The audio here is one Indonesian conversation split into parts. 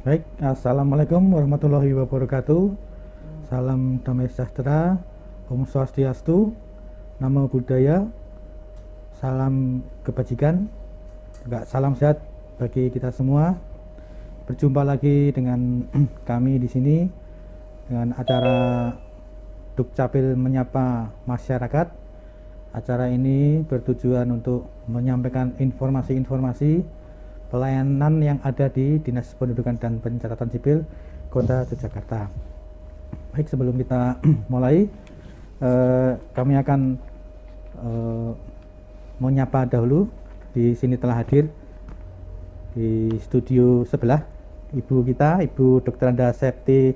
Baik, Assalamualaikum warahmatullahi wabarakatuh. Salam damai sejahtera, Om Swastiastu, Namo Buddhaya, salam kebajikan, juga salam sehat bagi kita semua. Berjumpa lagi dengan kami di sini dengan acara Dukcapil Menyapa Masyarakat. Acara ini bertujuan untuk menyampaikan informasi-informasi pelayanan yang ada di Dinas Pendudukan dan Pencatatan Sipil Kota Yogyakarta. Baik, sebelum kita mulai, kami akan menyapa dahulu. Di sini telah hadir di studio sebelah Ibu kita, Ibu Dr. Anda Septi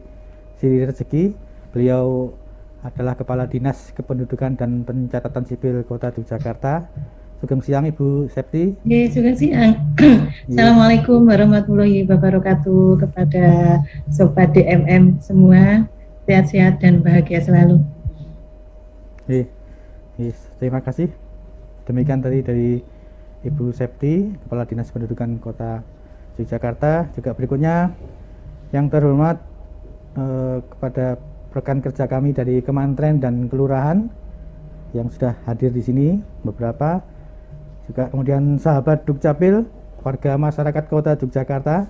Siri Rezeki. Beliau adalah Kepala Dinas Kependudukan dan Pencatatan Sipil Kota Yogyakarta. Sugeng siang Ibu Septi. Sugeng siang. Assalamualaikum warahmatullahi wabarakatuh kepada Sobat DMM semua. Sehat-sehat dan bahagia selalu. Terima kasih. Demikian tadi dari Ibu Septi, Kepala Dinas Pendudukan Kota Yogyakarta. Juga berikutnya yang terhormat kepada rekan kerja kami dari Kementerian dan Kelurahan yang sudah hadir di sini beberapa. Juga kemudian sahabat Dukcapil, warga masyarakat Kota Yogyakarta,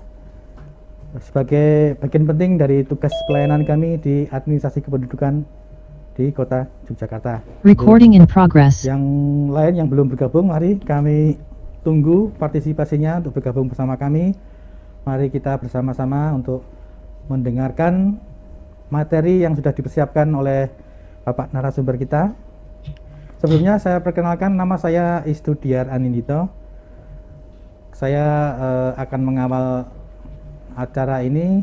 sebagai bagian penting dari tugas pelayanan kami di administrasi kependudukan di Kota Yogyakarta. Recording in progress. Yang lain yang belum bergabung, mari kami tunggu partisipasinya untuk bergabung bersama kami. Mari kita bersama-sama untuk mendengarkan materi yang sudah dipersiapkan oleh Bapak narasumber kita. Sebelumnya saya perkenalkan, nama saya Istudiar Anindito. Saya akan mengawal acara ini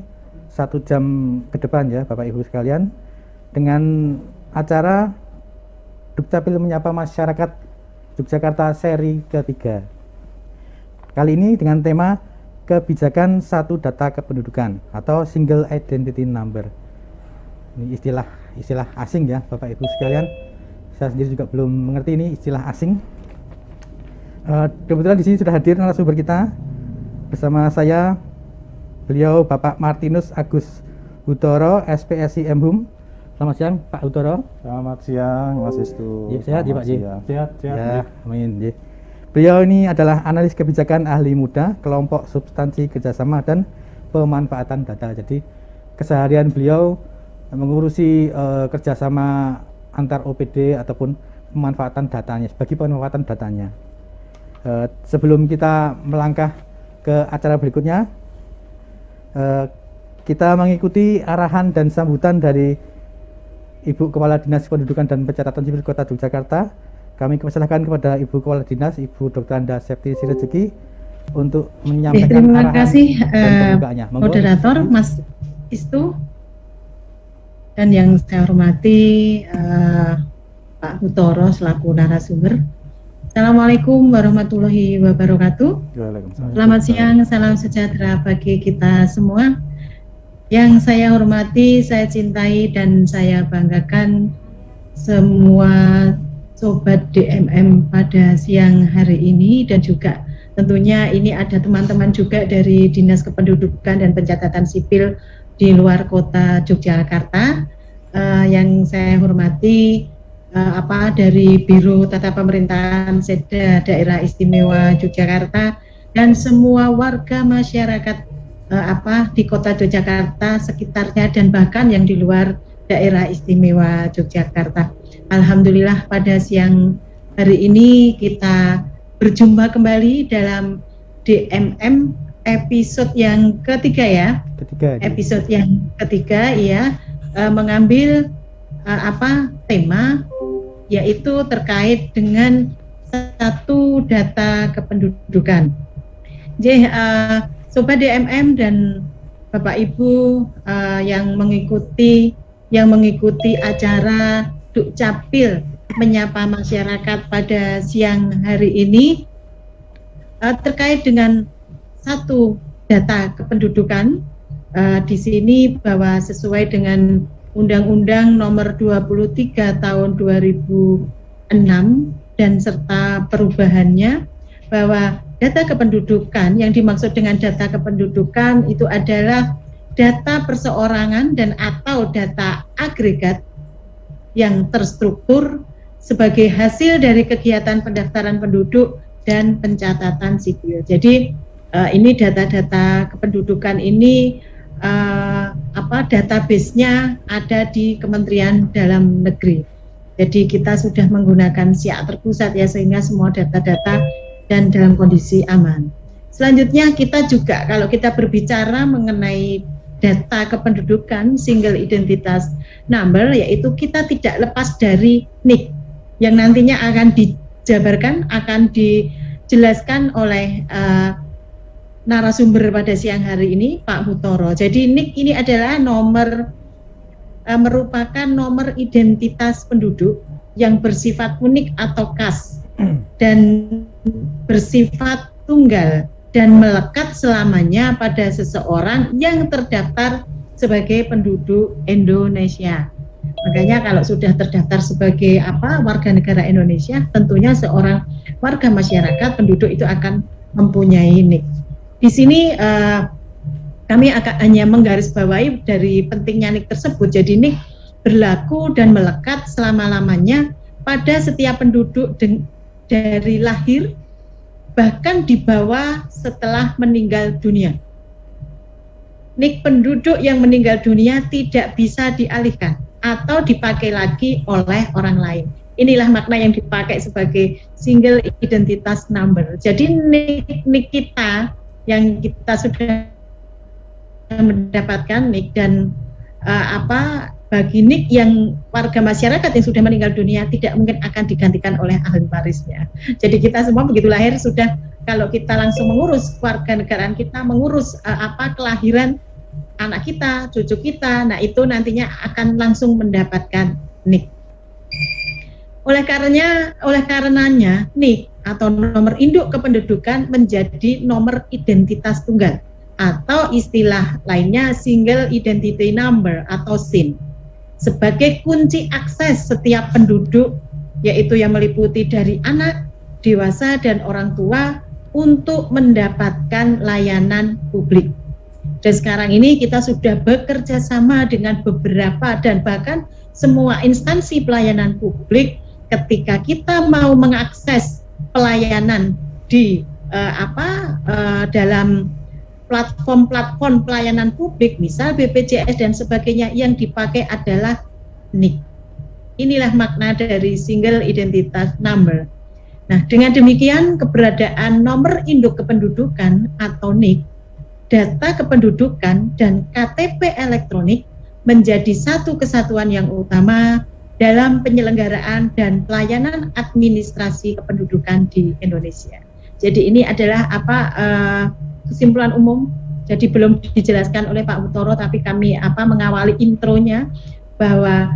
1 jam ke depan ya Bapak Ibu sekalian, dengan acara Dukcapil Menyapa Masyarakat Yogyakarta seri ketiga. Kali ini dengan tema kebijakan satu data kependudukan atau single identity number. Ini istilah asing ya Bapak Ibu sekalian. Saya sendiri juga belum mengerti ini istilah asing. Kebetulan di sini sudah hadir narasumber kita bersama saya, beliau Bapak Martinus Agus Hutoro, SPSI MHUM. Selamat siang Pak Hutoro. Selamat siang Mas Istu. Ya, sehat ya Pak Ji? Sehat. Ya, amin. Ya. Beliau ini adalah analis kebijakan ahli muda, kelompok substansi kerjasama dan pemanfaatan data. Jadi keseharian beliau mengurusi kerjasama antar OPD ataupun pemanfaatan datanya, bagi pemanfaatan datanya. Sebelum kita melangkah ke acara berikutnya, kita mengikuti arahan dan sambutan dari Ibu Kepala Dinas Pendudukan dan Pencatatan Sipil Kota Yogyakarta. Kami persilahkan kepada Ibu Kepala Dinas, Ibu Dr. Anda Septi Siri Rezeki, untuk menyampaikan Terima arahan kasih dan pembukaannya. moderator Mas Istu. Dan yang saya hormati Pak Hutoro selaku narasumber. Assalamualaikum warahmatullahi wabarakatuh. Selamat siang, salam sejahtera bagi kita semua. Yang saya hormati, saya cintai dan saya banggakan semua Sobat DMM pada siang hari ini, dan juga tentunya ini ada teman-teman juga dari Dinas Kependudukan dan Pencatatan Sipil di luar Kota Yogyakarta. Yang saya hormati dari Biro Tata Pemerintahan Seda Daerah Istimewa Yogyakarta dan semua warga masyarakat di Kota Yogyakarta sekitarnya dan bahkan yang di luar Daerah Istimewa Yogyakarta. Alhamdulillah pada siang hari ini kita berjumpa kembali dalam DMM episode yang ketiga ya. Episode yang ketiga ya, mengambil tema yaitu terkait dengan satu data kependudukan. Jadi Sobat DMM dan Bapak Ibu yang mengikuti acara Dukcapil Menyapa Masyarakat pada siang hari ini terkait dengan satu data kependudukan. Di sini bahwa sesuai dengan Undang-Undang Nomor 23 Tahun 2006 dan serta perubahannya, bahwa data kependudukan, yang dimaksud dengan data kependudukan itu adalah data perseorangan dan atau data agregat yang terstruktur sebagai hasil dari kegiatan pendaftaran penduduk dan pencatatan sipil. Jadi ini data-data kependudukan ini database-nya ada di Kementerian Dalam Negeri. Jadi kita sudah menggunakan SIAK terpusat ya, sehingga semua data-data dan dalam kondisi aman. Selanjutnya kita juga kalau kita berbicara mengenai data kependudukan single identitas number, yaitu kita tidak lepas dari NIK yang nantinya akan dijabarkan, akan dijelaskan oleh narasumber pada siang hari ini, Pak Hutoro. Jadi NIK ini adalah merupakan nomor identitas penduduk yang bersifat unik atau khas dan bersifat tunggal dan melekat selamanya pada seseorang yang terdaftar sebagai penduduk Indonesia. Makanya kalau sudah terdaftar sebagai warga negara Indonesia, tentunya seorang warga masyarakat penduduk itu akan mempunyai NIK. Di sini kami akan hanya menggarisbawahi dari pentingnya NIK tersebut. Jadi NIK berlaku dan melekat selama-lamanya pada setiap penduduk dari lahir bahkan di bawah setelah meninggal dunia. NIK penduduk yang meninggal dunia tidak bisa dialihkan atau dipakai lagi oleh orang lain. Inilah makna yang dipakai sebagai single identitas number. Jadi NIK kita yang kita sudah mendapatkan NIK dan bagi NIK yang warga masyarakat yang sudah meninggal dunia tidak mungkin akan digantikan oleh ahli warisnya. Jadi kita semua begitu lahir sudah, kalau kita langsung mengurus warga negaraan kita, mengurus kelahiran anak kita, cucu kita, nah itu nantinya akan langsung mendapatkan NIK. Oleh karenanya NIK atau nomor induk kependudukan menjadi nomor identitas tunggal atau istilah lainnya single identity number atau SIN sebagai kunci akses setiap penduduk, yaitu yang meliputi dari anak, dewasa, dan orang tua untuk mendapatkan layanan publik. Dan sekarang ini kita sudah bekerja sama dengan beberapa dan bahkan semua instansi pelayanan publik ketika kita mau mengakses pelayanan di dalam platform pelayanan publik, misal BPJS dan sebagainya, yang dipakai adalah NIK. Inilah makna dari single identitas number. Nah, dengan demikian keberadaan nomor induk kependudukan atau NIK, data kependudukan dan KTP elektronik menjadi satu kesatuan yang utama dalam penyelenggaraan dan pelayanan administrasi kependudukan di Indonesia. Jadi ini adalah kesimpulan umum. Jadi belum dijelaskan oleh Pak Hutoro, tapi kami mengawali intronya bahwa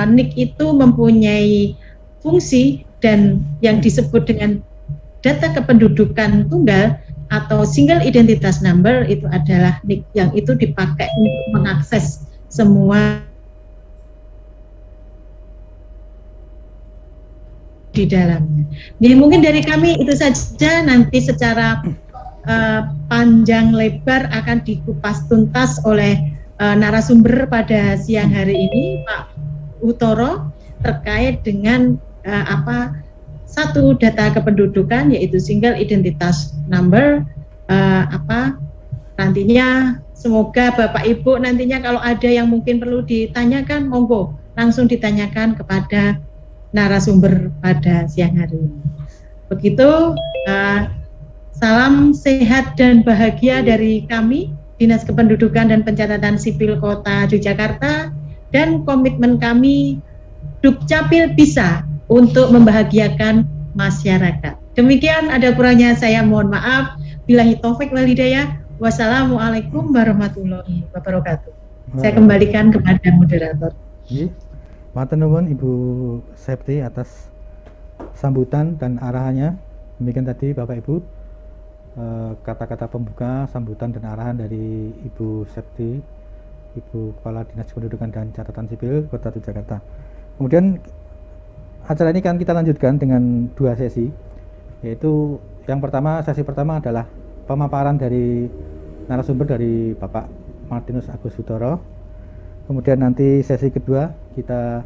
NIK itu mempunyai fungsi dan yang disebut dengan data kependudukan tunggal atau single identitas number itu adalah NIK yang itu dipakai untuk mengakses semua di dalamnya. Jadi mungkin dari kami itu saja, nanti secara panjang lebar akan dikupas tuntas oleh narasumber pada siang hari ini, Pak Hutoro, terkait dengan satu data kependudukan yaitu single identitas number. Nantinya semoga Bapak Ibu nantinya kalau ada yang mungkin perlu ditanyakan, monggo langsung ditanyakan kepada narasumber pada siang hari ini. Begitu, salam sehat dan bahagia dari kami, Dinas Kependudukan dan Pencatatan Sipil Kota Yogyakarta, dan komitmen kami Dukcapil bisa untuk membahagiakan masyarakat. Demikian, ada kurangnya saya mohon maaf. Billahi taufik wal hidayah. Wassalamualaikum warahmatullahi wabarakatuh. Saya kembalikan kepada moderator. Matur nuwun Ibu Septi atas sambutan dan arahannya. Demikian tadi Bapak Ibu kata-kata pembuka, sambutan dan arahan dari Ibu Septi, Ibu Kepala Dinas Kependudukan dan Catatan Sipil Kota Yogyakarta. Kemudian acara ini kan kita lanjutkan dengan dua sesi. yaitu yang pertama, sesi pertama adalah pemaparan dari narasumber dari Bapak Martinus Agus Hudoro. Kemudian nanti sesi kedua kita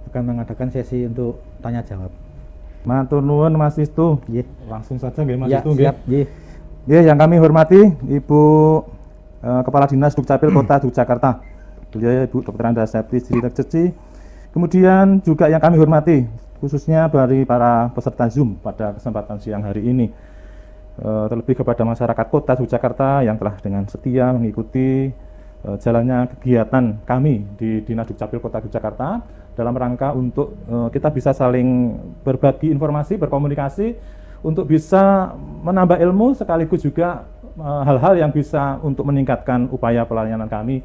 akan mengadakan sesi untuk tanya jawab. Matur nuwun Mas Istu. Nggih. Langsung saja nggih Mas Ya, Istu nggih. siap, nggih. Nggih, yang kami hormati Ibu Kepala Dinas Dukcapil Kota Yogyakarta. Beliau Ibu Dr. Anda Septi Sri Ceci. Kemudian juga yang kami hormati khususnya dari para peserta Zoom pada kesempatan siang hari ini. Terlebih kepada masyarakat Kota Yogyakarta yang telah dengan setia mengikuti jalannya kegiatan kami di Dinas Dukcapil Kota Yogyakarta dalam rangka untuk kita bisa saling berbagi informasi, berkomunikasi untuk bisa menambah ilmu sekaligus juga hal-hal yang bisa untuk meningkatkan upaya pelayanan kami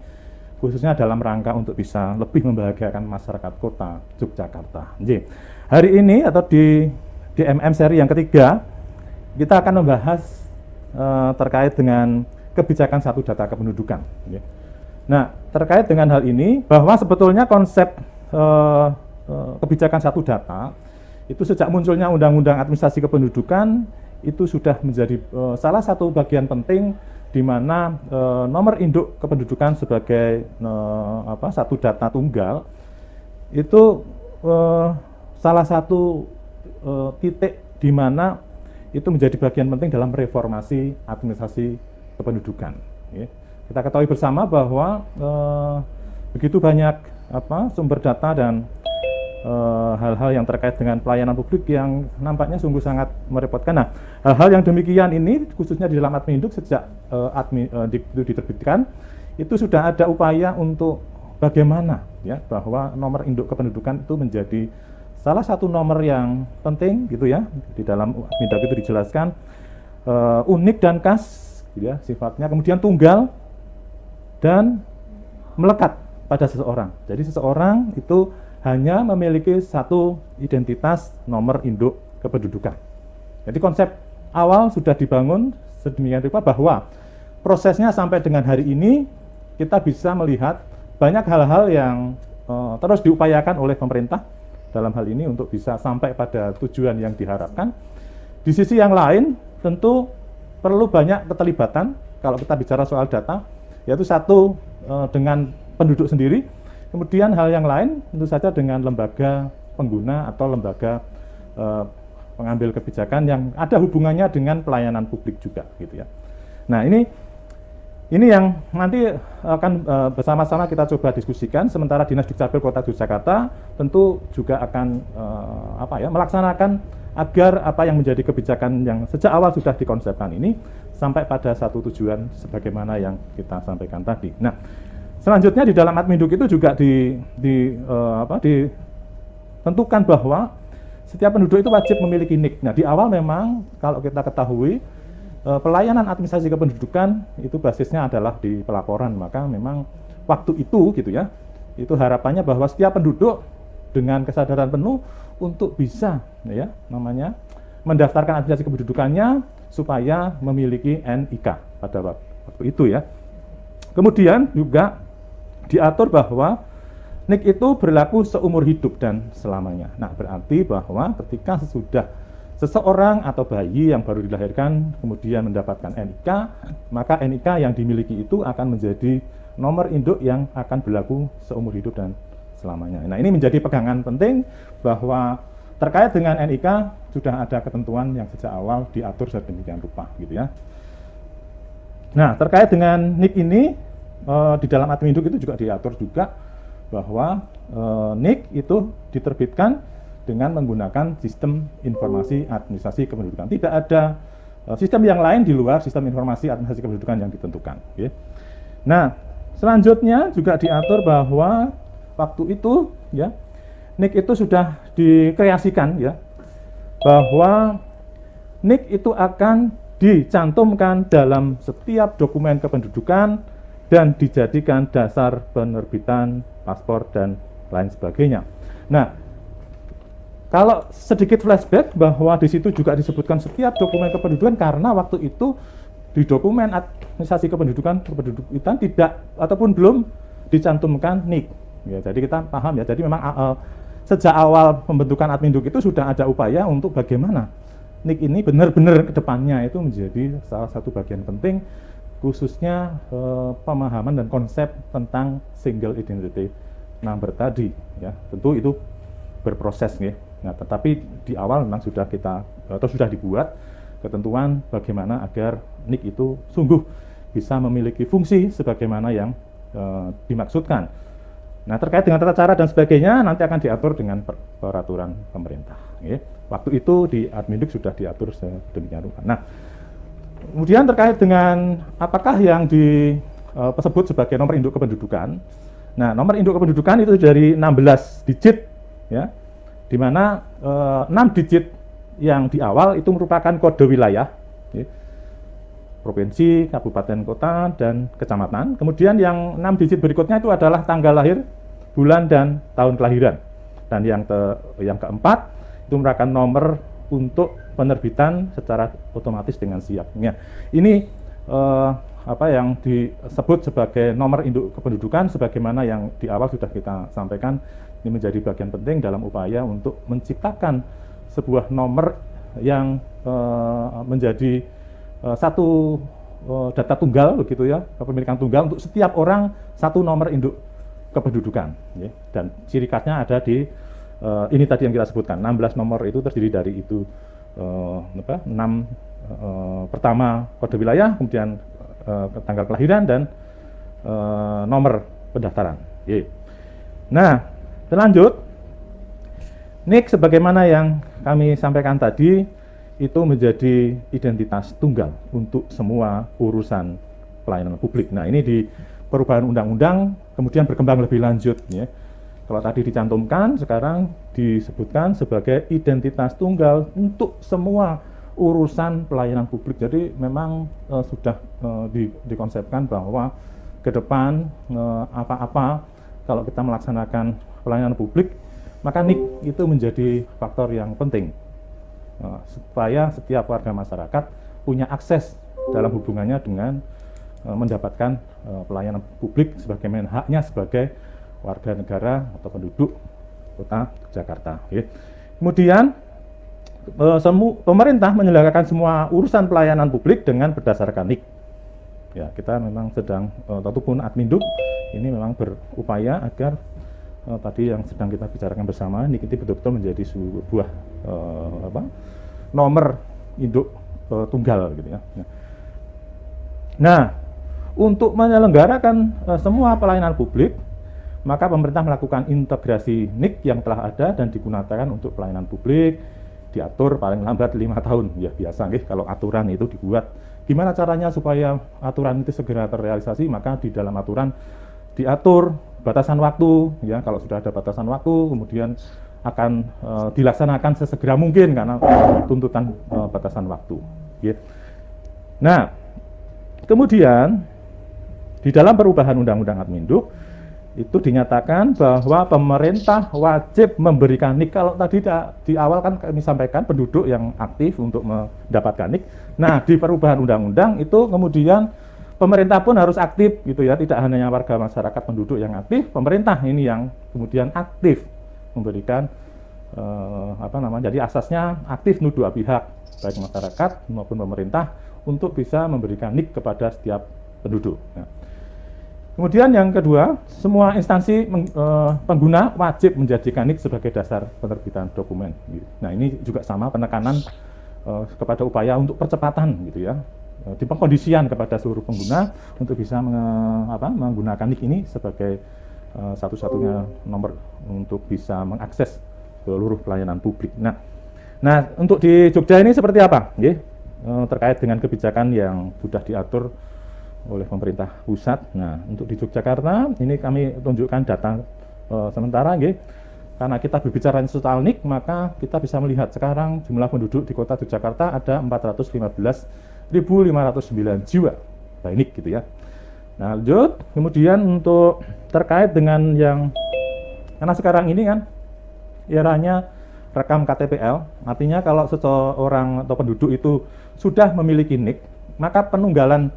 khususnya dalam rangka untuk bisa lebih membahagiakan masyarakat Kota Yogyakarta. Hari ini atau di DMM seri yang ketiga kita akan membahas terkait dengan kebijakan satu data kependudukan. Nah, terkait dengan hal ini bahwa sebetulnya konsep kebijakan satu data itu sejak munculnya Undang-Undang Administrasi Kependudukan itu sudah menjadi salah satu bagian penting di mana nomor induk kependudukan sebagai satu data tunggal itu salah satu titik di mana itu menjadi bagian penting dalam reformasi administrasi kependudukan. Kita ketahui bersama bahwa begitu banyak sumber data dan hal-hal yang terkait dengan pelayanan publik yang nampaknya sungguh sangat merepotkan. Nah, hal-hal yang demikian ini khususnya di dalam Adminduk sejak itu diterbitkan itu sudah ada upaya untuk bagaimana ya bahwa nomor induk kependudukan itu menjadi salah satu nomor yang penting gitu ya. Di dalam Adminduk itu dijelaskan unik dan khas gitu ya sifatnya, kemudian tunggal dan melekat pada seseorang. Jadi seseorang itu hanya memiliki satu identitas nomor induk kependudukan. Jadi konsep awal sudah dibangun sedemikian rupa bahwa prosesnya sampai dengan hari ini kita bisa melihat banyak hal-hal yang terus diupayakan oleh pemerintah dalam hal ini untuk bisa sampai pada tujuan yang diharapkan. Di sisi yang lain tentu perlu banyak keterlibatan kalau kita bicara soal data, yaitu satu dengan penduduk sendiri. Kemudian hal yang lain tentu saja dengan lembaga pengguna atau lembaga pengambil kebijakan yang ada hubungannya dengan pelayanan publik juga gitu ya. Nah, ini yang nanti akan bersama-sama kita coba diskusikan, sementara Dinas Dukcapil Kota Yogyakarta tentu juga akan melaksanakan agar apa yang menjadi kebijakan yang sejak awal sudah dikonsepkan ini sampai pada satu tujuan sebagaimana yang kita sampaikan tadi. Nah, selanjutnya di dalam Adminduk itu juga ditentukan bahwa setiap penduduk itu wajib memiliki NIK. Nah, di awal memang kalau kita ketahui pelayanan administrasi kependudukan itu basisnya adalah di pelaporan, maka memang waktu itu gitu ya, itu harapannya bahwa setiap penduduk dengan kesadaran penuh untuk bisa ya namanya mendaftarkan administrasi kependudukannya supaya memiliki NIK pada waktu itu ya. Kemudian juga diatur bahwa NIK itu berlaku seumur hidup dan selamanya. Nah, berarti bahwa ketika sesudah seseorang atau bayi yang baru dilahirkan kemudian mendapatkan NIK, maka NIK yang dimiliki itu akan menjadi nomor induk yang akan berlaku seumur hidup dan selamanya. Nah, ini menjadi pegangan penting bahwa terkait dengan NIK sudah ada ketentuan yang sejak awal diatur sedemikian rupa gitu ya. Nah, terkait dengan NIK ini di dalam Adminduk itu juga diatur juga bahwa NIK itu diterbitkan dengan menggunakan sistem informasi administrasi kependudukan. Tidak ada sistem yang lain di luar sistem informasi administrasi kependudukan yang ditentukan. Ya. Nah, selanjutnya juga diatur bahwa waktu itu ya NIK itu sudah dikreasikan ya bahwa NIK itu akan dicantumkan dalam setiap dokumen kependudukan dan dijadikan dasar penerbitan paspor dan lain sebagainya. Nah, kalau sedikit flashback bahwa di situ juga disebutkan setiap dokumen kependudukan karena waktu itu di dokumen administrasi kependudukan tidak ataupun belum dicantumkan NIK. Ya, jadi kita paham ya. Jadi memang sejak awal pembentukan Adminduk itu sudah ada upaya untuk bagaimana NIK ini benar-benar ke depannya itu menjadi salah satu bagian penting, khususnya pemahaman dan konsep tentang single identity number tadi, ya. Tentu itu berproses, ya. Nah, tetapi di awal memang sudah kita atau sudah dibuat ketentuan bagaimana agar NIK itu sungguh bisa memiliki fungsi sebagaimana yang dimaksudkan. Nah, terkait dengan tata cara dan sebagainya nanti akan diatur dengan peraturan pemerintah. Ya. Waktu itu di Adminduk sudah diatur sedemikian rupa. Nah, kemudian terkait dengan apakah yang disebut sebagai nomor induk kependudukan. Nah, nomor induk kependudukan itu dari 16 digit, ya, di mana 6 digit yang di awal itu merupakan kode wilayah, ya, provinsi, kabupaten, kota, dan kecamatan. Kemudian yang 6 digit berikutnya itu adalah tanggal lahir, bulan, dan tahun kelahiran. Dan yang keempat itu merupakan nomor untuk penerbitan secara otomatis dengan siapnya. Ini apa yang disebut sebagai nomor induk kependudukan, sebagaimana yang di awal sudah kita sampaikan, ini menjadi bagian penting dalam upaya untuk menciptakan sebuah nomor yang menjadi satu data tunggal, begitu ya, kepemilikan tunggal untuk setiap orang, satu nomor induk kependudukan, ya. Dan ciri khasnya ada di ini tadi yang kita sebutkan, 16 nomor itu terdiri dari itu 6 pertama kode wilayah, kemudian tanggal kelahiran, dan nomor pendaftaran, ya. Nah, lanjut, NIK sebagaimana yang kami sampaikan tadi itu menjadi identitas tunggal untuk semua urusan pelayanan publik. Nah, ini di perubahan undang-undang kemudian berkembang lebih lanjut, ya. Kalau tadi dicantumkan, sekarang disebutkan sebagai identitas tunggal untuk semua urusan pelayanan publik. Jadi memang sudah dikonsepkan bahwa ke depan apa-apa kalau kita melaksanakan pelayanan publik, maka NIK itu menjadi faktor yang penting. Supaya setiap warga masyarakat punya akses dalam hubungannya dengan mendapatkan pelayanan publik sebagaimana haknya sebagai warga negara atau penduduk Kota Jakarta. Ya. Kemudian pemerintah menyelenggarakan semua urusan pelayanan publik dengan berdasarkan NIK. Ya, kita memang sedang ataupun Adminduk ini memang berupaya agar tadi yang sedang kita bicarakan bersama, NIK itu betul-betul menjadi sebuah nomor induk tunggal, gitu ya. Nah, untuk menyelenggarakan semua pelayanan publik, maka pemerintah melakukan integrasi NIK yang telah ada dan digunakan untuk pelayanan publik, diatur paling lambat 5 tahun. Ya biasa, kalau aturan itu dibuat. Gimana caranya supaya aturan itu segera terrealisasi? Maka di dalam aturan diatur batasan waktu, ya. Kalau sudah ada batasan waktu, kemudian akan dilaksanakan sesegera mungkin karena tuntutan batasan waktu. Ya. Nah, kemudian di dalam perubahan Undang-Undang Adminduk itu dinyatakan bahwa pemerintah wajib memberikan NIK. Kalau tadi di awal kan kami sampaikan penduduk yang aktif untuk mendapatkan NIK. Nah, di perubahan undang-undang itu kemudian pemerintah pun harus aktif, gitu ya. Tidak hanya warga masyarakat penduduk yang aktif, pemerintah ini yang kemudian aktif memberikan jadi asasnya aktif dua pihak, baik masyarakat maupun pemerintah, untuk bisa memberikan NIK kepada setiap penduduk. Nah, kemudian yang kedua, semua instansi pengguna wajib menjadikan NIK sebagai dasar penerbitan dokumen. Nah, ini juga sama penekanan kepada upaya untuk percepatan, gitu ya, di pengkondisian kepada seluruh pengguna untuk bisa menggunakan NIK ini sebagai satu-satunya nomor untuk bisa mengakses seluruh pelayanan publik. Nah, untuk di Jogja ini seperti apa? Terkait dengan kebijakan yang sudah diatur oleh pemerintah pusat. Nah, untuk di Yogyakarta ini kami tunjukkan data sementara, karena kita berbicara soal NIK, maka kita bisa melihat sekarang jumlah penduduk di Kota Yogyakarta ada 415.509 jiwa, baik NIK, gitu ya. Nah, lanjut, kemudian untuk terkait dengan yang, karena sekarang ini kan eranya rekam KTPL, artinya kalau seseorang atau penduduk itu sudah memiliki NIK, maka penunggalan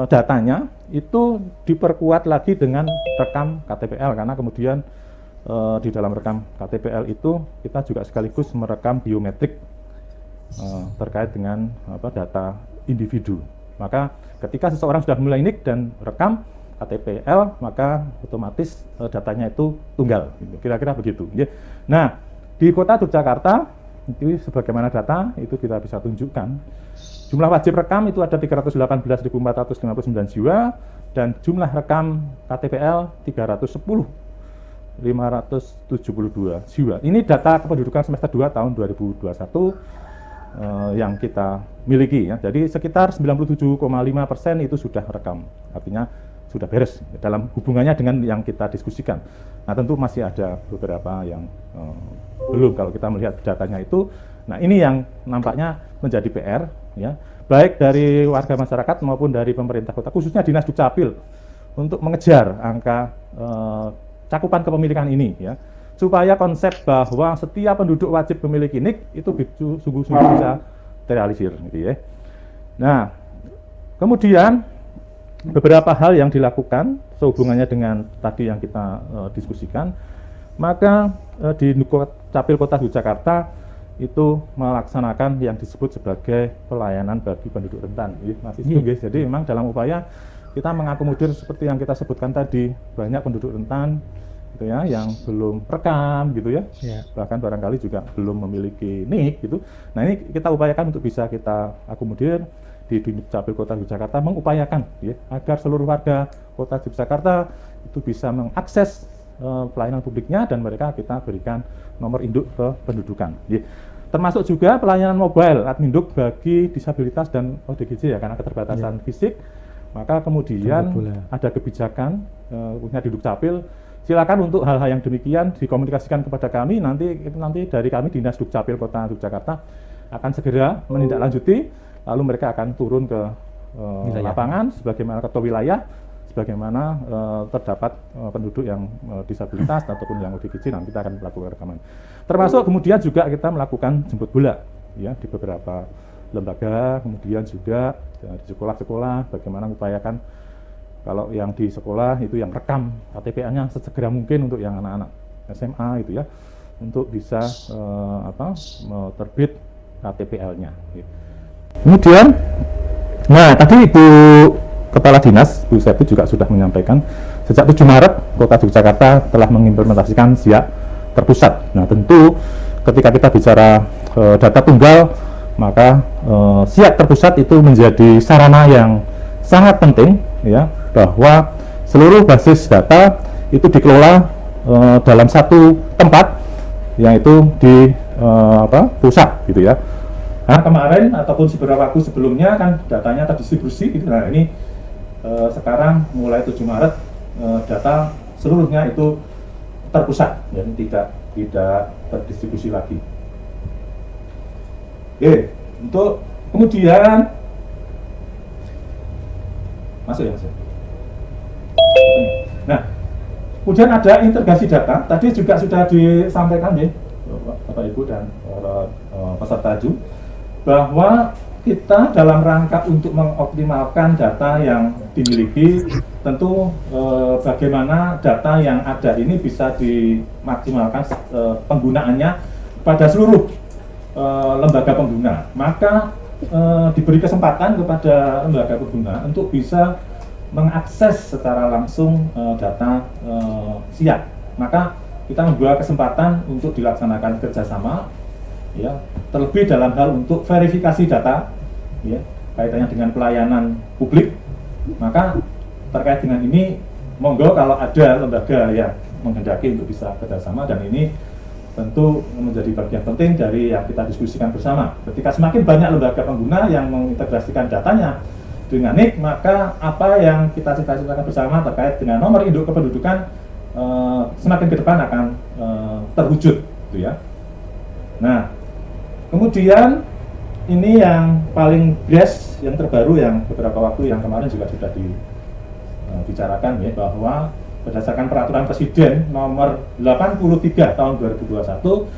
datanya itu diperkuat lagi dengan rekam KTPL, karena kemudian di dalam rekam KTPL itu kita juga sekaligus merekam biometrik terkait dengan data individu. Maka ketika seseorang sudah mulai NIK dan rekam KTPL, maka otomatis datanya itu tunggal. Kira-kira begitu. Nah, di Kota Yogyakarta itu sebagaimana data itu kita bisa tunjukkan. Jumlah wajib rekam itu ada 318.459 jiwa dan jumlah rekam KTPL 310.572 jiwa. Ini data kependudukan semester 2 tahun 2021 yang kita miliki ya. Jadi sekitar 97,5% itu sudah rekam. Artinya sudah beres dalam hubungannya dengan yang kita diskusikan. Nah, tentu masih ada beberapa yang belum kalau kita melihat datanya itu. Nah, ini yang nampaknya menjadi PR ya, baik dari warga masyarakat maupun dari pemerintah kota, khususnya Dinas Dukcapil untuk mengejar angka cakupan kepemilikan ini ya, supaya konsep bahwa setiap penduduk wajib memiliki NIK itu sungguh-sungguh bisa terrealisir gitu ya. Nah, kemudian beberapa hal yang dilakukan sehubungannya dengan tadi yang kita diskusikan, maka di Dukcapil Kota Yogyakarta itu melaksanakan yang disebut sebagai pelayanan bagi penduduk rentan. Masih guys. Jadi memang dalam upaya kita mengakomodir seperti yang kita sebutkan tadi, banyak penduduk rentan gitu ya yang belum rekam gitu ya. Bahkan barangkali juga belum memiliki NIK gitu. Nah, ini kita upayakan untuk bisa kita akomodir di Dukcapil Kota Yogyakarta, mengupayakan ya, agar seluruh warga Kota Yogyakarta itu bisa mengakses pelayanan publiknya dan mereka kita berikan nomor induk kependudukan. Ya. Termasuk juga pelayanan mobile adminduk bagi disabilitas dan ODGJ ya, karena keterbatasan fisik. Maka kemudian ada kebijakan punya di Dukcapil, silakan untuk hal-hal yang demikian dikomunikasikan kepada kami, nanti dari kami Dinas Dukcapil Kota Yogyakarta akan segera menindaklanjuti, lalu mereka akan turun ke lapangan sebagaimana ketua wilayah, sebagaimana terdapat penduduk yang disabilitas ataupun yang ODGJ, nanti kita akan melakukan rekaman. Termasuk kemudian juga kita melakukan jemput bola ya di beberapa lembaga, kemudian juga di sekolah-sekolah bagaimana mengupayakan kalau yang di sekolah itu yang rekam KTP-nya sesegera mungkin untuk yang anak-anak SMA itu ya, untuk bisa terbit KTPL-nya. Kemudian, nah tadi Ibu Kepala Dinas, Bu Septi juga sudah menyampaikan sejak 7 Maret Kota Yogyakarta telah mengimplementasikan SIAP terpusat. Nah, tentu ketika kita bicara data tunggal, maka SIAP terpusat itu menjadi sarana yang sangat penting ya, bahwa seluruh basis data itu dikelola dalam satu tempat, yaitu di pusat gitu ya. Nah, kemarin ataupun beberapa waktu sebelumnya kan datanya terdistribusi gitu. Nah, ini sekarang mulai 7 Maret data seluruhnya itu terpusat dan tidak terdistribusi lagi. Oke, untuk kemudian masuk ya. Nah, kemudian ada integrasi data. Tadi juga sudah disampaikan ya, Bapak Ibu dan peserta Ju, bahwa kita dalam rangka untuk mengoptimalkan data yang dimiliki, tentu bagaimana data yang ada ini bisa dimaksimalkan penggunaannya pada seluruh lembaga pengguna. Maka diberi kesempatan kepada lembaga pengguna untuk bisa mengakses secara langsung data SIAP. Maka kita membuat kesempatan untuk dilaksanakan kerjasama ya, terlebih dalam hal untuk verifikasi data ya, kaitannya dengan pelayanan publik. Maka terkait dengan ini, monggo kalau ada lembaga yang menghendaki untuk bisa kerjasama, dan ini tentu menjadi bagian penting dari yang kita diskusikan bersama. Ketika semakin banyak lembaga pengguna yang mengintegrasikan datanya dengan NIK, maka apa yang kita cita-citakan bersama terkait dengan nomor induk kependudukan semakin ke depan akan terwujud gitu ya. Nah, kemudian ini yang paling best, yang terbaru, yang beberapa waktu yang kemarin juga sudah dibicarakan ya, bahwa berdasarkan peraturan Presiden nomor 83 tahun 2021,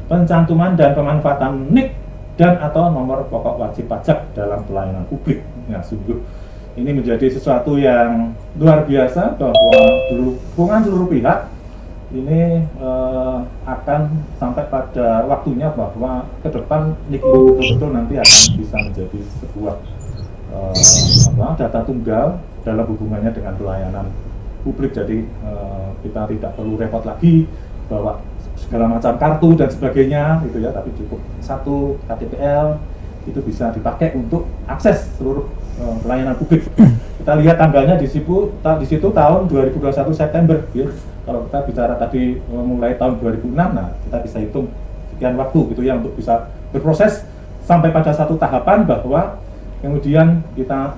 pencantuman dan pemanfaatan NIK dan atau nomor pokok wajib pajak dalam pelayanan publik. Nah, sungguh ini menjadi sesuatu yang luar biasa, bahwa dukungan seluruh pihak ini akan sampai pada waktunya bahwa ke depan NIK ini betul-betul nanti akan bisa menjadi sebuah data tunggal dalam hubungannya dengan pelayanan publik. Jadi kita tidak perlu repot lagi bawa segala macam kartu dan sebagainya gitu ya, tapi cukup satu KTPL itu bisa dipakai untuk akses seluruh pelayanan publik. Kita lihat tanggalnya di situ tahun 2021 September ya. Kalau kita bicara tadi mulai tahun 2006, nah kita bisa hitung sekian waktu gitu ya untuk bisa berproses sampai pada satu tahapan bahwa kemudian kita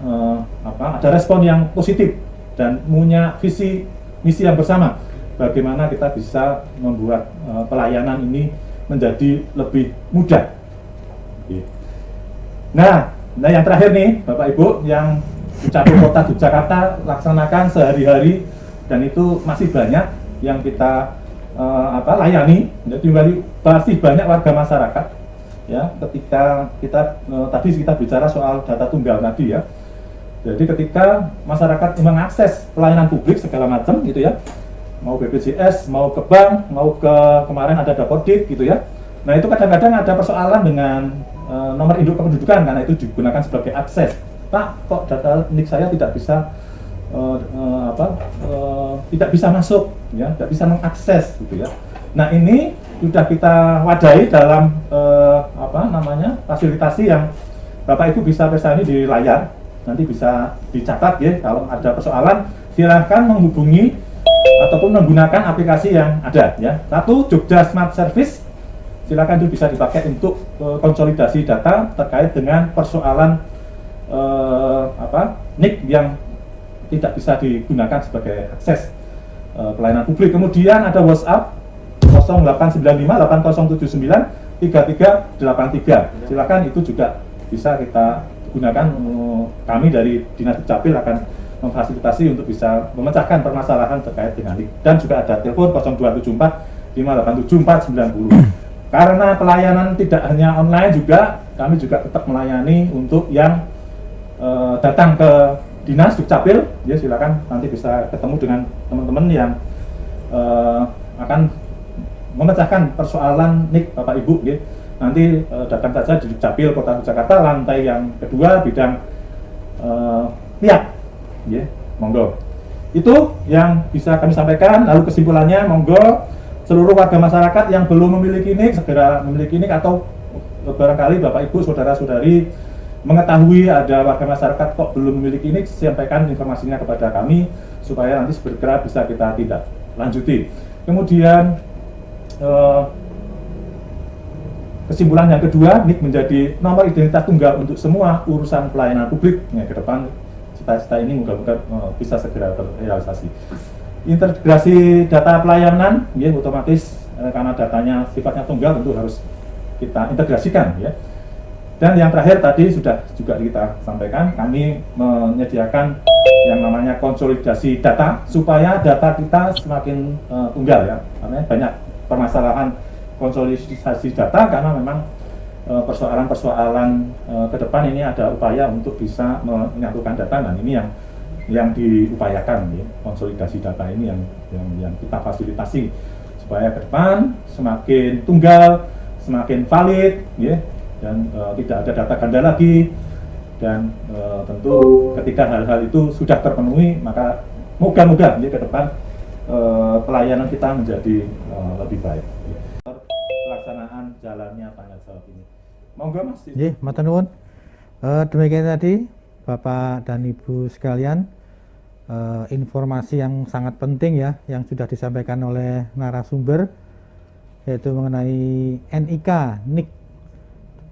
ada respon yang positif dan punya visi misi yang bersama bagaimana kita bisa membuat pelayanan ini menjadi lebih mudah. Nah yang terakhir nih Bapak Ibu, yang Dukcapil Kota Yogyakarta laksanakan sehari-hari dan itu masih banyak yang kita layani. Jadi masih banyak warga masyarakat ya, ketika tadi kita bicara soal data tunggal tadi ya. Jadi ketika masyarakat mengakses pelayanan publik segala macam gitu ya, mau BPJS, mau ke bank, mau ke kemarin ada Dapodik gitu ya. Nah itu kadang-kadang ada persoalan dengan nomor induk kependudukan karena itu digunakan sebagai akses. Pak, kok data NIK saya tidak bisa tidak bisa masuk ya, tidak bisa mengakses gitu ya. Nah ini sudah kita wadahi dalam fasilitasi yang Bapak Ibu bisa persani di layar, nanti bisa dicatat ya. Kalau ada persoalan silahkan menghubungi ataupun menggunakan aplikasi yang ada ya. Satu, Jogja Smart Service, silakan itu bisa dipakai untuk konsolidasi data terkait dengan persoalan NIK yang tidak bisa digunakan sebagai akses pelayanan publik. Kemudian ada WhatsApp 0895-8079-3383. Silakan itu juga bisa kita gunakan. Kami dari Dinas Dukcapil akan memfasilitasi untuk bisa memecahkan permasalahan terkait dengan NIK. Dan juga ada telepon 0274-587-490. Karena pelayanan tidak hanya online juga, kami juga tetap melayani untuk yang datang ke Dinas Dukcapil, ya silakan nanti bisa ketemu dengan teman-teman yang akan memecahkan persoalan NIK Bapak Ibu, ya. Nanti datang saja di Dukcapil Kota Yogyakarta lantai yang kedua bidang PIAK, ya, monggo. Itu yang bisa kami sampaikan. Lalu kesimpulannya, monggo seluruh warga masyarakat yang belum memiliki NIK segera memiliki NIK, atau barangkali Bapak Ibu saudara-saudari mengetahui ada warga masyarakat kok belum memiliki NIK, sampaikan informasinya kepada kami supaya nanti segera bisa kita tindak lanjuti. Kemudian kesimpulan yang kedua, NIK menjadi nomor identitas tunggal untuk semua urusan pelayanan publik. Ya, ke depan cita-cita ini mudah-mudahan bisa segera terrealisasi. Integrasi data pelayanan, ya otomatis karena datanya sifatnya tunggal tentu harus kita integrasikan, ya. Dan yang terakhir tadi sudah juga kita sampaikan, kami menyediakan yang namanya konsolidasi data supaya data kita semakin tunggal, ya. Karena banyak permasalahan konsolidasi data karena memang persoalan-persoalan ke depan ini ada upaya untuk bisa menyatukan data, dan ini yang diupayakan, ya. Konsolidasi data ini yang kita fasilitasi supaya ke depan semakin tunggal, semakin valid, ya. Dan tidak ada data ganda lagi, dan tentu ketika hal-hal itu sudah terpenuhi maka moga-moga ya, ke depan pelayanan kita menjadi lebih baik. Pelaksanaan jalannya tanggal jawab ini, monggo Mas. Nggih, matur nuwun. Demikian tadi Bapak dan Ibu sekalian, informasi yang sangat penting ya yang sudah disampaikan oleh narasumber, yaitu mengenai NIK, NIK.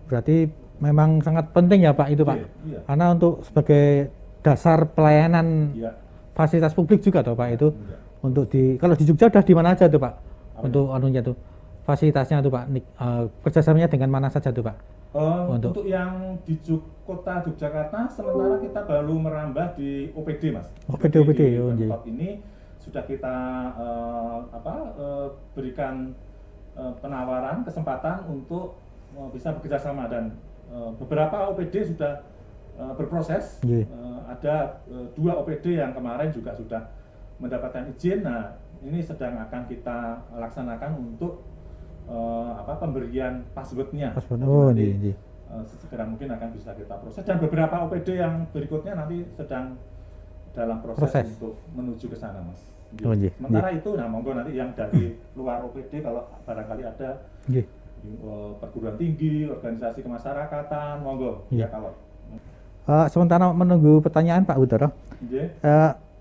Berarti memang sangat penting ya Pak itu, Pak. Iya. Karena untuk sebagai dasar pelayanan, iya, fasilitas publik juga toh Pak itu. Iya. Untuk kalau di Jogja udah di mana aja tuh Pak? Untuk anunya tuh fasilitasnya tuh Pak, kerjasamanya dengan mana saja tuh Pak? Untuk yang di Kota Yogyakarta sementara kita baru merambah di OPD, Mas. OPD ini sudah kita berikan penawaran kesempatan untuk bisa bekerja sama, dan beberapa OPD sudah berproses. Ada 2 OPD yang kemarin juga sudah mendapatkan izin. Nah, ini sedang akan kita laksanakan untuk pemberian passwordnya. Oh, nanti sesegera mungkin akan bisa kita proses, dan beberapa OPD yang berikutnya nanti sedang dalam proses. Untuk menuju ke sana, Mas. Oh, Sementara itu, nah monggo nanti yang dari luar OPD kalau barangkali ada perguruan tinggi, organisasi kemasyarakatan, monggo ya kalau. Sementara menunggu pertanyaan Pak Utoro,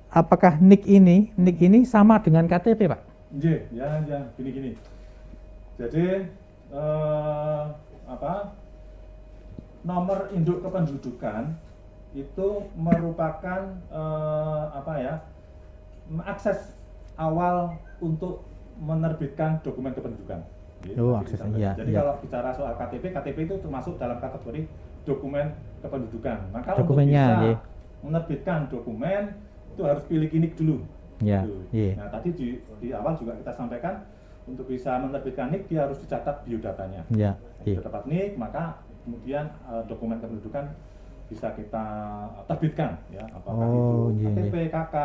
apakah NIK ini sama dengan KTP, Pak? Ya, gini. Jadi nomor induk kependudukan itu merupakan akses awal untuk menerbitkan dokumen kependudukan. Jadi kalau bicara soal KTP itu termasuk dalam kategori dokumen kependudukan. Maka dokumennya, untuk bisa menerbitkan dokumen itu harus pilih NIK dulu. Nah, tadi di awal juga kita sampaikan untuk bisa menerbitkan NIK dia harus dicatat biodatanya. Sudah dapat NIK, maka kemudian dokumen kependudukan bisa kita terbitkan, ya, apakah itu KTP, KK,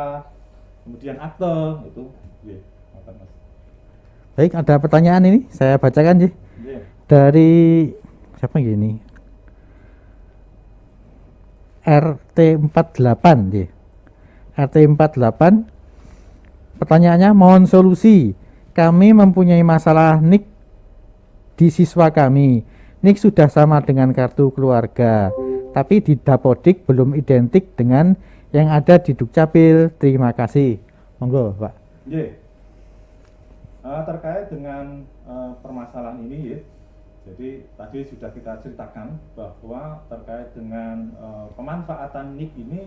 kemudian akte itu. Baik, ada pertanyaan ini saya bacakan dari siapa ini? RT48 RT48. Pertanyaannya, mohon solusi. Kami mempunyai masalah NIK di siswa kami. NIK sudah sama dengan kartu keluarga, tapi di Dapodik belum identik dengan yang ada di Dukcapil. Terima kasih. Monggo, Pak. Terkait dengan permasalahan ini, jadi tadi sudah kita ceritakan bahwa terkait dengan pemanfaatan NIK ini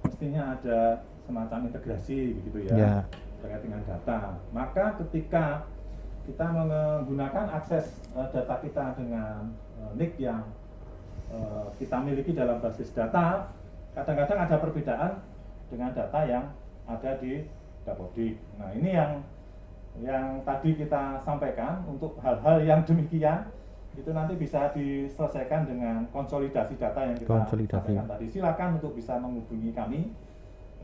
mestinya ada semacam integrasi begitu ya, terkait dengan data. Maka ketika kita menggunakan akses data kita dengan NIK yang kita miliki dalam basis data, kadang-kadang ada perbedaan dengan data yang ada di Dapodik. Nah, ini yang tadi kita sampaikan, untuk hal-hal yang demikian itu nanti bisa diselesaikan dengan konsolidasi data yang kita sampaikan tadi. Silakan untuk bisa menghubungi kami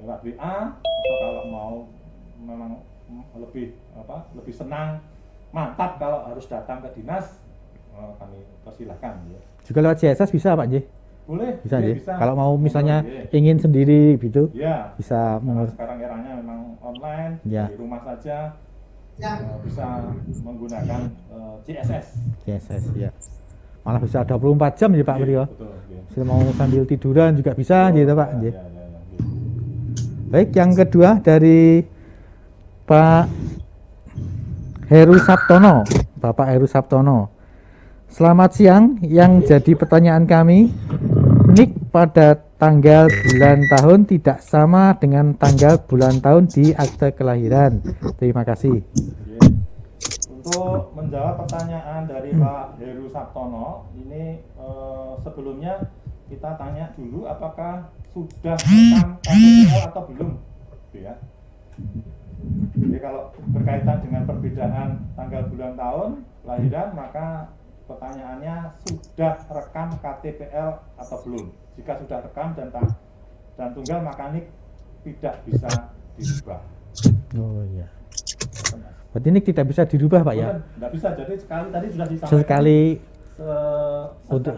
lewat WA, atau kalau mau memang lebih senang, mantap kalau harus datang ke dinas, kami persilahkan. Juga lewat CSS bisa, Pak J? Boleh, bisa. Kalau mau misalnya ingin sendiri gitu, bisa. Sekarang eranya memang online, di rumah saja bisa menggunakan CSS. Malah bisa 24 jam ya Pak Brio. Betul. Mau sambil tiduran juga bisa gitu Pak. Baik, yang kedua dari Pak Heru Sabtono. Bapak Heru Sabtono. Selamat siang, yang jadi pertanyaan kami, NIK pada tanggal bulan tahun tidak sama dengan tanggal bulan tahun di akte kelahiran. Terima kasih. Untuk menjawab pertanyaan dari Pak Heru Sabtono, ini sebelumnya kita tanya dulu apakah sudah rekam KTPL atau belum, ya. Jadi kalau berkaitan dengan perbedaan tanggal bulan tahun kelahiran, maka pertanyaannya sudah rekam KTPL atau belum. Jika sudah rekam dan tunggal, maka NIK tidak bisa dirubah. Oh iya. Berarti NIK tidak bisa dirubah, Pak, ya? Tidak bisa. Jadi sekali tadi sudah disampaikan.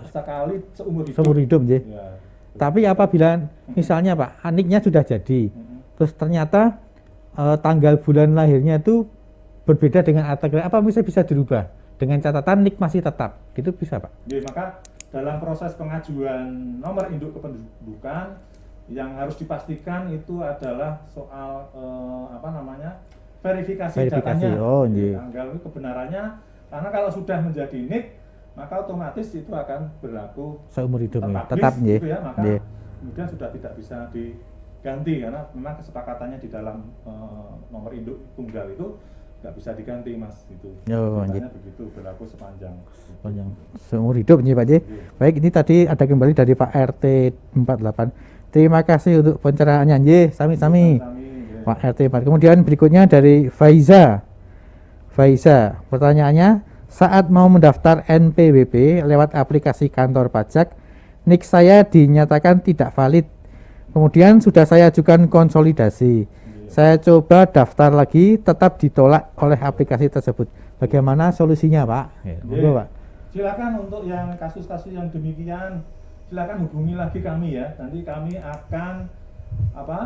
Sekali seumur hidup. Ya. Tapi apabila misalnya Pak, NIK-nya sudah jadi, terus ternyata tanggal bulan lahirnya itu berbeda dengan akte kelahiran, apa bisa dirubah? Dengan catatan NIK masih tetap, gitu bisa Pak? Ya, maka dalam proses pengajuan nomor induk kependudukan yang harus dipastikan itu adalah soal verifikasi datanya. Tanggal kebenarannya, karena kalau sudah menjadi NIK maka otomatis itu akan berlaku seumur hidup, tetap gitu ya, maka kemudian sudah tidak bisa diganti karena memang kesepakatannya di dalam nomor induk tunggal itu nggak bisa diganti, Mas, itu. Begitu berlaku sepanjang seumur hidup nih Pak J. Baik, ini tadi ada kembali dari Pak RT 48. Terima kasih untuk pencerahannya, J. Sami-sami. Pak RT 4. Kemudian berikutnya dari Faiza. Pertanyaannya, saat mau mendaftar NPWP lewat aplikasi kantor pajak, NIK saya dinyatakan tidak valid. Kemudian sudah saya ajukan konsolidasi. Saya coba daftar lagi, tetap ditolak oleh aplikasi tersebut. Bagaimana solusinya, Pak? Monggo, Pak. Silakan untuk yang kasus-kasus yang demikian, silakan hubungi lagi kami ya. Nanti kami akan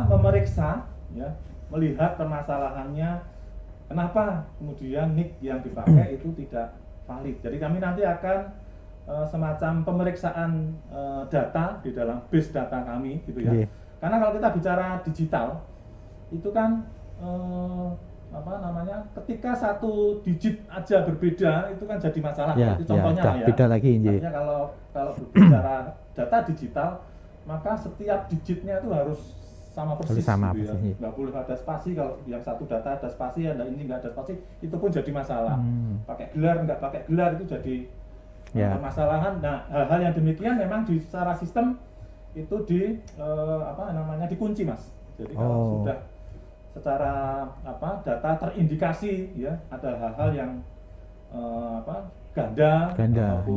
memeriksa ya, melihat permasalahannya kenapa kemudian NIK yang dipakai itu tidak valid. Jadi kami nanti akan semacam pemeriksaan data di dalam base data kami gitu ya. Karena kalau kita bicara digital itu kan ketika satu digit aja berbeda itu kan jadi masalah. Itu contohnya ya. Beda lagi. Artinya kalau berbicara data digital maka setiap digitnya itu harus sama persis. Gitu ya. Nggak boleh ada spasi. Kalau yang satu data ada spasi, yang ini nggak ada spasi, itu pun jadi masalah. Pakai gelar nggak pakai gelar itu jadi permasalahan. Nah, hal-hal yang demikian memang secara sistem itu dikunci, Mas. Jadi kalau sudah secara data terindikasi ya ada hal-hal yang ganda ataupun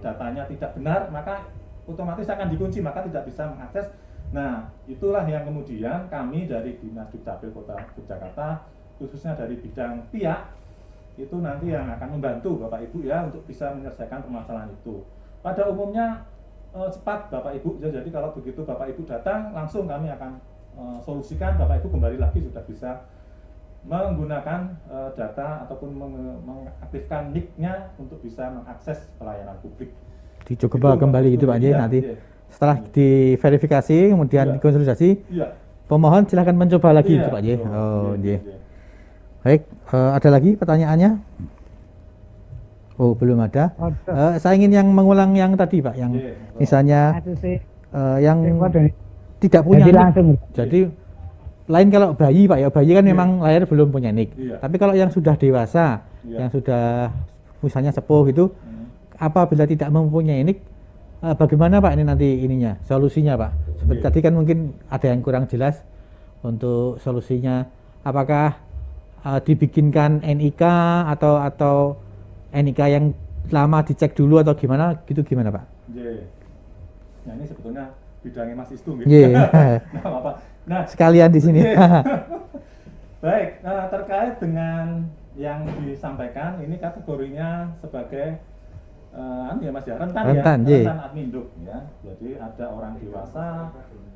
datanya tidak benar, maka otomatis akan dikunci, maka tidak bisa mengakses. Nah, itulah yang kemudian kami dari Dinas Dukcapil Kota Yogyakarta, khususnya dari bidang PIAK, itu nanti yang akan membantu Bapak Ibu ya untuk bisa menyelesaikan permasalahan itu. Pada umumnya cepat Bapak Ibu, jadi kalau begitu Bapak Ibu datang langsung kami akan solusikan, Bapak Ibu kembali lagi sudah bisa menggunakan data ataupun mengaktifkan NIK-nya untuk bisa mengakses pelayanan publik. Dicoba kembali itu Pak J nanti. Setelah diverifikasi kemudian dikonsolidasi, pemohon silahkan mencoba lagi itu Pak J. Baik, ada lagi pertanyaannya? Oh, belum ada. Saya ingin yang mengulang yang tadi Pak, yang misalnya yang tidak punya NIK. Jadi lain kalau bayi Pak ya, bayi kan memang lahir belum punya NIK. Tapi kalau yang sudah dewasa, yang sudah misalnya sepuh itu, apabila tidak mempunyai NIK, bagaimana Pak ini nanti ininya, solusinya Pak? Seperti tadi kan mungkin ada yang kurang jelas untuk solusinya. Apakah dibikinkan NIK atau NIK yang lama dicek dulu atau gimana? Gitu gimana Pak? Nah ini sebetulnya bidangnya Mas Istung gitu. Nah, sekalian di sini. Baik, terkait dengan yang disampaikan ini kategorinya sebagai rentan adminduk ya. Jadi ada orang dewasa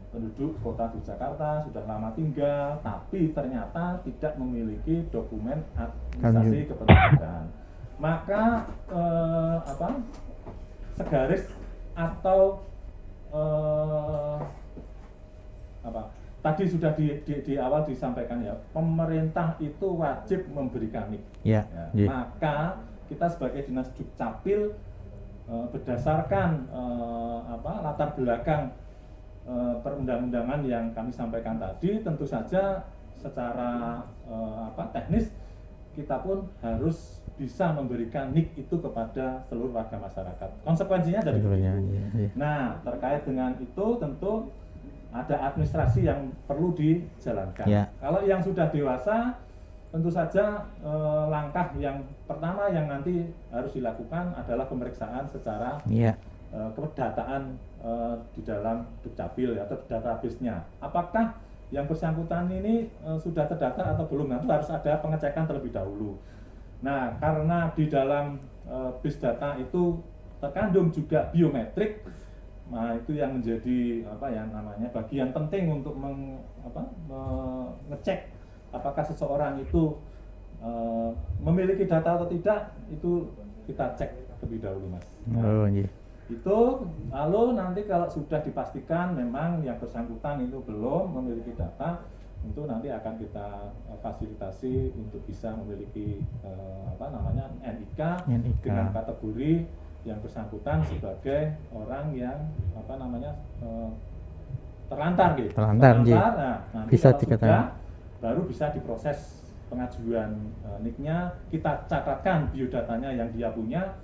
penduduk Kota Yogyakarta sudah lama tinggal tapi ternyata tidak memiliki dokumen administrasi kependudukan. Maka segaris atau tadi sudah di awal disampaikan ya, pemerintah itu wajib memberikan NIK. Maka kita sebagai Dinas Dukcapil berdasarkan latar belakang perundang-undangan yang kami sampaikan tadi, tentu saja secara teknis kita pun harus bisa memberikan NIK itu kepada seluruh warga masyarakat. Konsekuensinya dari itu. Nah, terkait dengan itu tentu ada administrasi yang perlu dijalankan. Kalau yang sudah dewasa, tentu saja langkah yang pertama yang nanti harus dilakukan adalah pemeriksaan secara kedataan di dalam Dukcapil atau database-nya. Apakah yang bersangkutan ini sudah terdaftar atau belum? Nanti harus ada pengecekan terlebih dahulu. Nah, karena di dalam base data itu terkandung juga biometrik, nah itu yang menjadi bagian penting untuk mengecek apakah seseorang itu memiliki data atau tidak, itu kita cek terlebih dahulu, Mas. Itu lalu nanti kalau sudah dipastikan memang yang bersangkutan itu belum memiliki data, tentu nanti akan kita fasilitasi untuk bisa memiliki NIK dengan kategori yang bersangkutan sebagai orang yang terlantar gitu. Nah, nanti bisa kalau dikatakan sudah, baru bisa diproses pengajuan NIK-nya, kita catatkan biodatanya yang dia punya.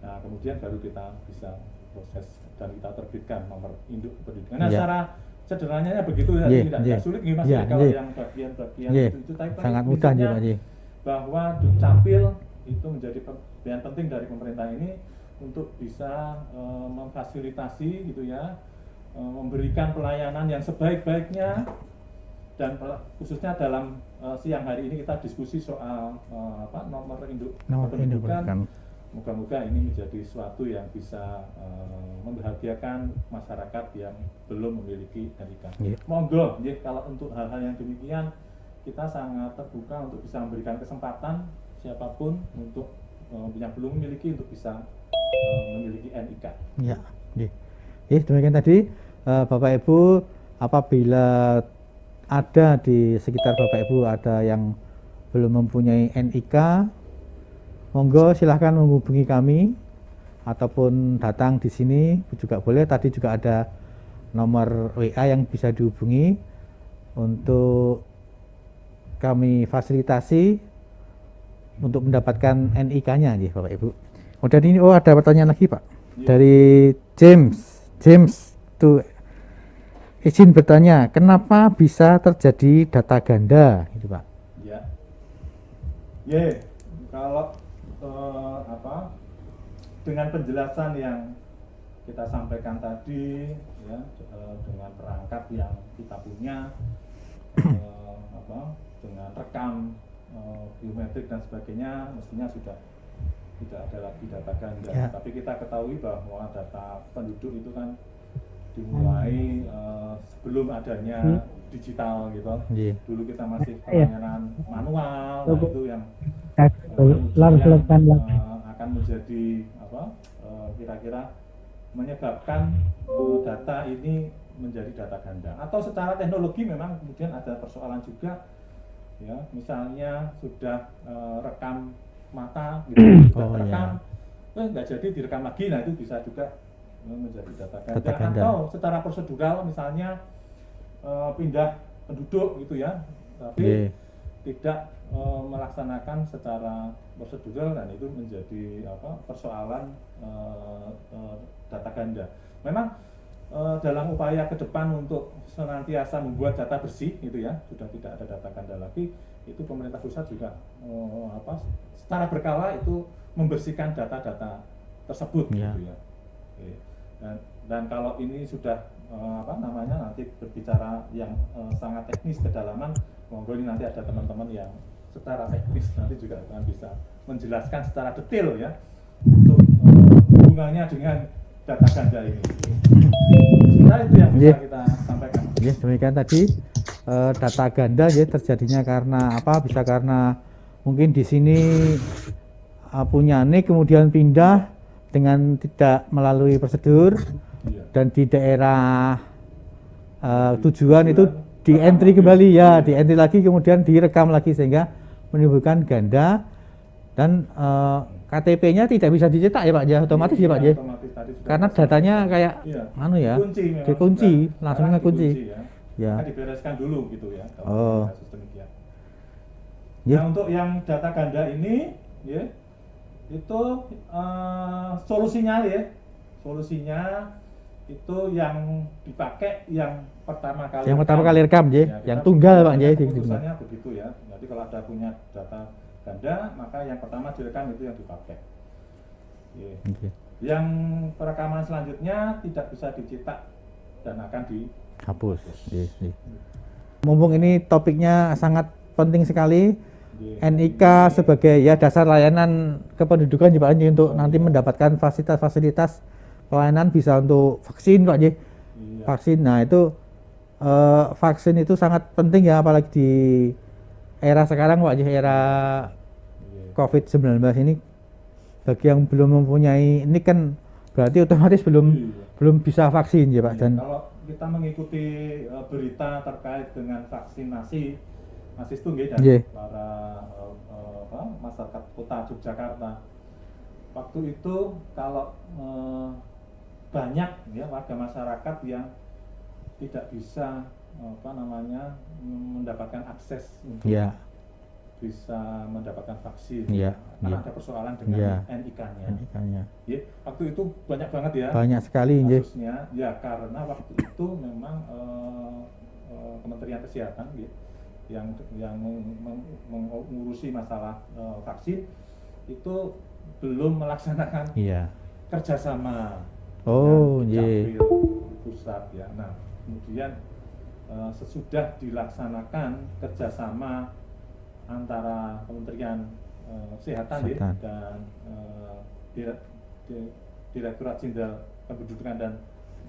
Nah, kemudian baru kita bisa proses dan kita terbitkan nomor induk kependudukan. Nah, secara sederhananya begitu ya, tidak sulit nih Mas ya, kalau yang bagian-bagian itu sangat mudah ya Pak Ji. Bahwa Dukcapil itu menjadi bagian penting dari pemerintah ini untuk bisa memfasilitasi gitu ya, memberikan pelayanan yang sebaik-baiknya dan khususnya dalam siang hari ini kita diskusi soal nomor induk kependudukan. Moga-moga ini menjadi suatu yang bisa membahagiakan masyarakat yang belum memiliki NIK. Monggo, kalau untuk hal-hal yang demikian kita sangat terbuka untuk bisa memberikan kesempatan siapapun untuk yang belum memiliki untuk bisa memiliki NIK. Ya, demikian tadi Bapak Ibu, apabila ada di sekitar Bapak Ibu ada yang belum mempunyai NIK, monggo silahkan menghubungi kami ataupun datang di sini juga boleh. Tadi juga ada nomor WA yang bisa dihubungi untuk kami fasilitasi untuk mendapatkan NIK-nya, Bapak Ibu. Kemudian ini ada pertanyaan lagi, Pak, dari James tuh izin bertanya, kenapa bisa terjadi data ganda, gitu, Pak? Kalau dengan penjelasan yang kita sampaikan tadi, dengan perangkat yang kita punya, dengan rekam biometrik dan sebagainya, mestinya sudah tidak ada lagi data ganda. Tapi kita ketahui bahwa data penduduk itu kan dimulai sebelum adanya digital gitu. Dulu kita masih pelayanan manual, itu yang akan menjadi kira-kira menyebabkan data ini menjadi data ganda. Atau secara teknologi memang kemudian ada persoalan juga, ya, misalnya sudah rekam mata gitu, sudah rekam, nggak jadi direkam lagi, nah itu bisa juga menjadi data ganda. Atau secara prosedural misalnya pindah penduduk gitu ya, tapi tidak melaksanakan secara prosedural, dan itu menjadi persoalan data ganda. Memang dalam upaya ke depan untuk senantiasa membuat data bersih gitu ya, sudah tidak ada data ganda lagi, itu pemerintah pusat juga secara berkala itu membersihkan data-data tersebut gitu ya. Dan kalau ini sudah nanti berbicara yang sangat teknis kedalaman, monggo ini nanti ada teman-teman yang secara teknis nanti juga akan bisa menjelaskan secara detail ya untuk hubungannya dengan data ganda ini. Sebenarnya itu yang bisa kita sampaikan. Demikian tadi data ganda terjadinya karena apa? Bisa karena mungkin di sini punya NIK kemudian pindah dengan tidak melalui prosedur, dan di daerah tujuan itu di entry kembali di entry lagi kemudian direkam lagi sehingga menimbulkan ganda, dan KTP-nya tidak bisa dicetak ya Pak ya, otomatis ya Pak ya, karena datanya kayak dikunci, langsung ngekunci ya. Dibereskan dulu gitu ya. Nah untuk yang data ganda ini itu solusinya itu yang dipakai yang pertama kali rekam yang tunggal Pak ya. Keputusannya begitu ya. Jadi kalau ada punya data ganda, maka yang pertama direkam itu yang dipakai. Yang perekaman selanjutnya tidak bisa dicetak dan akan dihapus. Mumpung ini topiknya sangat penting sekali, NIK sebagai dasar layanan kependudukan Pak untuk nanti mendapatkan fasilitas pelayanan, bisa untuk vaksin Pak vaksin. Nah itu vaksin itu sangat penting ya, apalagi di era sekarang Pak era COVID-19 ini. Bagi yang belum mempunyai ini kan berarti otomatis belum bisa vaksin ya Pak. Dan kalau kita mengikuti berita terkait dengan vaksinasi itu dari para masyarakat kota Yogyakarta, waktu itu kalau banyak warga masyarakat yang tidak bisa mendapatkan akses untuk bisa mendapatkan vaksin, karena ada persoalan dengan NIK-nya. Waktu itu banyak banget ya. Banyak sekali kasusnya. Karena waktu itu memang Kementerian Kesehatan yang mengurusi masalah vaksin itu belum melaksanakan kerjasama dengan Dukcapil pusat ya. Nah kemudian sesudah dilaksanakan kerjasama antara Kementerian Kesehatan ya, dan Direktorat Jenderal Kependudukan dan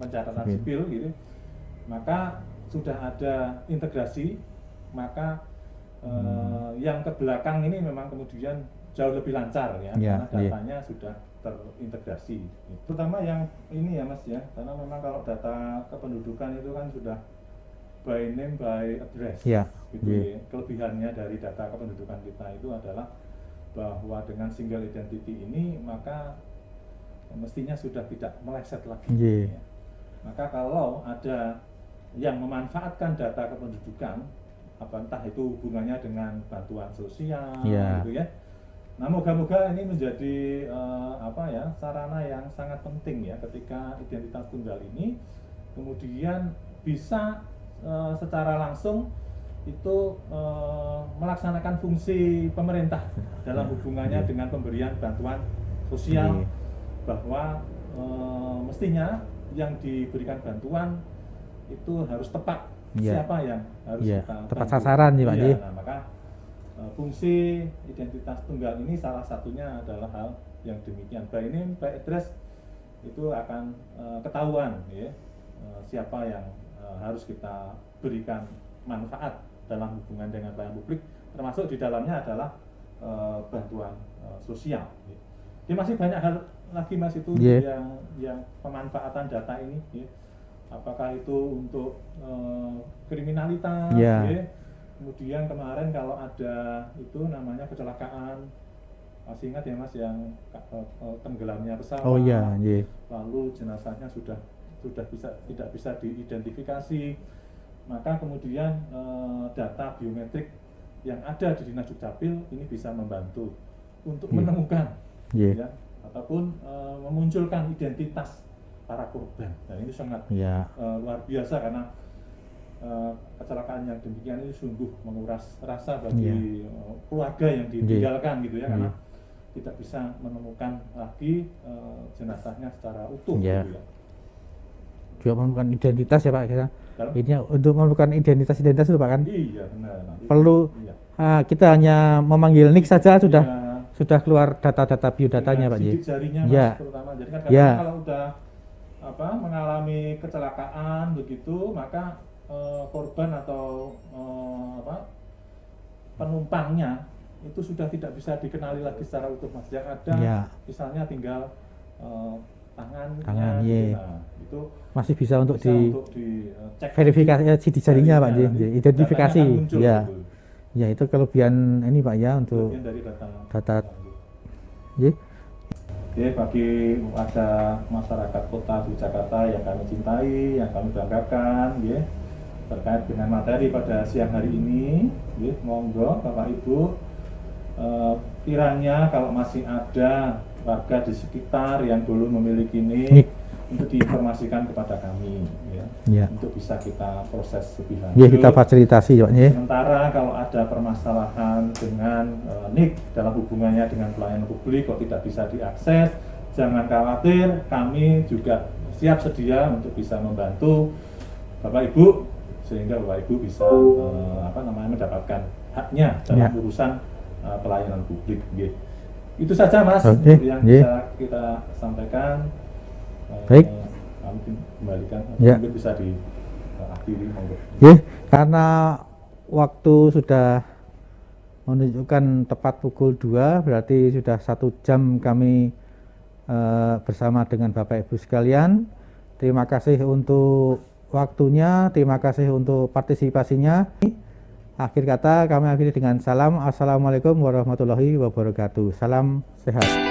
Pencatatan Sipil gitu, maka sudah ada integrasi, maka yang ke belakang ini memang kemudian jauh lebih lancar ya, karena datanya sudah terintegrasi. Terutama yang ini ya Mas ya, karena memang kalau data kependudukan itu kan sudah by name by address gitu ya. Kelebihannya dari data kependudukan kita itu adalah bahwa dengan single identity ini maka mestinya sudah tidak meleset lagi ya. Maka kalau ada yang memanfaatkan data kependudukan, entah itu hubungannya dengan bantuan sosial gitu ya. Nah, moga-moga ini menjadi sarana yang sangat penting ya, ketika identitas tunggal ini kemudian bisa secara langsung itu melaksanakan fungsi pemerintah dalam hubungannya dengan pemberian bantuan sosial, bahwa mestinya yang diberikan bantuan itu harus tepat siapa yang harus kita tepat bantu. sasaran nih Pak Ji. Nah, maka fungsi identitas tunggal ini salah satunya adalah hal yang demikian. By name, by address itu akan ketahuan ya, siapa yang harus kita berikan manfaat dalam hubungan dengan pelayanan publik, termasuk di dalamnya adalah bantuan sosial. Jadi masih banyak hal lagi Mas itu yang pemanfaatan data ini ya. Apakah itu untuk kriminalitas ya. Kemudian kemarin kalau ada itu namanya kecelakaan, masih ingat ya Mas yang tenggelamnya pesawat, lalu jenazahnya sudah tidak bisa diidentifikasi, maka kemudian data biometrik yang ada di Dinas Dukcapil ini bisa membantu untuk menemukan ya, ataupun memunculkan identitas para korban. Dan ini sangat luar biasa, karena kecelakaan yang demikian ini sungguh menguras rasa bagi keluarga yang ditinggalkan gitu ya, karena tidak bisa menemukan lagi jenazahnya secara utuh gitu ya. Juga menemukan identitas ya Pak, ini untuk menemukan identitas itu Pak kan? Iya benar. Perlu kita hanya memanggil NIK saja sudah keluar data-data biodatanya Pak Ji. Jarinya Mas terutama. Jadi kan kadang kalau udah mengalami kecelakaan begitu, maka korban atau penumpangnya itu sudah tidak bisa dikenali lagi secara utuh Mas. Yang ada misalnya tinggal tangan itu masih bisa untuk dicek verifikasi sidik jarinya Pak Ji, identifikasi ya itu kelebihan ini Pak ya untuk dari data. Oke, bagi warga masyarakat Kota Jakarta yang kami cintai, yang kami banggakan terkait dengan materi pada siang hari ini, monggo Bapak Ibu, kiranya kalau masih ada warga di sekitar yang belum memiliki NIK, untuk diinformasikan kepada kami untuk bisa kita proses lebih lanjut. Kita fasilitasi Sementara kalau ada permasalahan dengan NIK dalam hubungannya dengan pelayanan publik kok tidak bisa diakses, jangan khawatir, kami juga siap sedia untuk bisa membantu Bapak Ibu, sehingga Bapak Ibu bisa mendapatkan haknya dalam urusan pelayanan publik. Itu saja Mas yang bisa kita sampaikan. Baik. Kami kembalikan, mungkin bisa diakhiri monggo. Karena waktu sudah menunjukkan tepat pukul 2, berarti sudah 1 jam kami bersama dengan Bapak Ibu sekalian. Terima kasih untuk waktunya, terima kasih untuk partisipasinya. Akhir kata kami akhiri dengan salam. Assalamualaikum warahmatullahi wabarakatuh. Salam sehat.